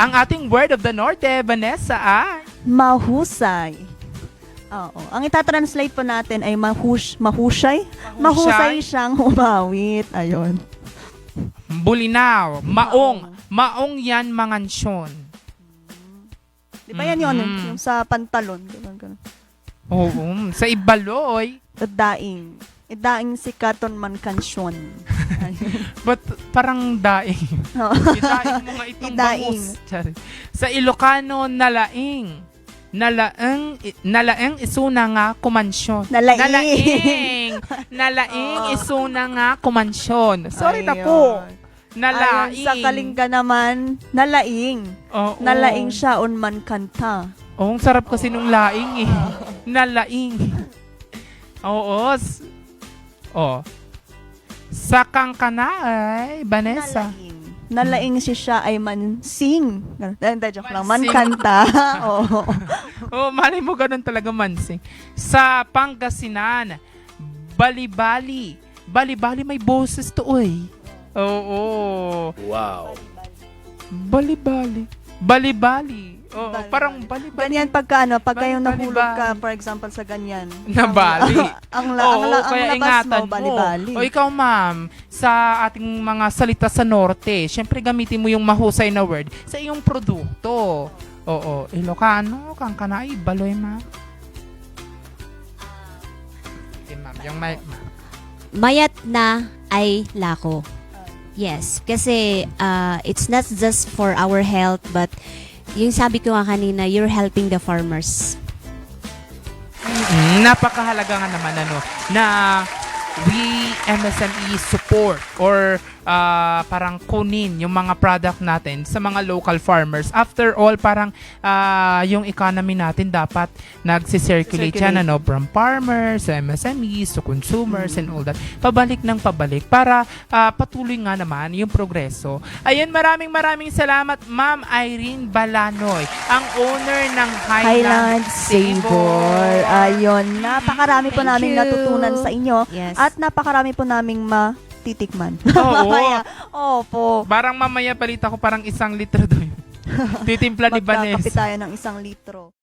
Ang ating word of the Norte, Vanessa, ay Mahusay. Oo. Ang itatranslate po natin ay mahusay. Mahusay siyang humawit. Ayun. bulinaw, maong. Maong yan mangansyon. Di ba yan yun? Yung sa pantalon. Diba? Ganun. Oo, sa ibaloy. Daing. Daing si Katon man kansyon. Ayun. But parang daing. Oo. Idaing mo nga itong Idaing. bangus. Sorry. Sa Ilocano, nalaing. Nalaeng isuna nga kumansyon. Nalaing. Nalaing isuna nga kumansyon. Sorry na po. Nalaing. Ayon sa Kalinga naman, nalaing. Oo. Nalaing siya on man kanta. Oo, ang sarap kasi nung laing eh. Nalaing. Oo. Sa kangkanay, Vanessa. Nalaing siya ay mansing. Joke lang, man Mansing. kanta. Oo. Oh, malay mo ganun talaga mansing. Sa Pangasinan, bali-bali. Bali-bali may boses to, oy. Oo. Wow. Bali-bali. Bali-bali. Oo, parang bali-bali. Ganyan pagka pagka yung Bali, nahulog bali. ka, for example, sa ganyan. Na bali. ang Oo, labas kaya mo, ingatan bali-bali. O ikaw, ma'am, sa ating mga salita sa Norte, syempre gamitin mo yung mahusay na word sa iyong produkto. Oo, Ilocano, Kangkanay, Baloy, ma'am. Okay, ma'am, yung mic, ma'am. Mayat na ay lako. Yes, kasi it's not just for our health, but yung sabi ko nga kanina, you're helping the farmers. Napakahalaga nga naman na we MSME support or parang kunin yung mga product natin sa mga local farmers. After all, parang yung economy natin dapat nagsisirculate yan from farmers, sa MSMEs, to consumers and all that. Pabalik ng pabalik para patuloy nga naman yung progreso. Ayun, maraming salamat, Ma'am Irene Balanoy, ang owner ng Highland Savor. Ayun, napakarami po Thank naming you. natutunan sa inyo Yes. at napakarami po naming matitikman. Oo. Mamaya. Opo. Parang mamaya balita ko parang 1 litro doon. Titimpla ni Vanessa. Magkakape tayo ng 1 litro.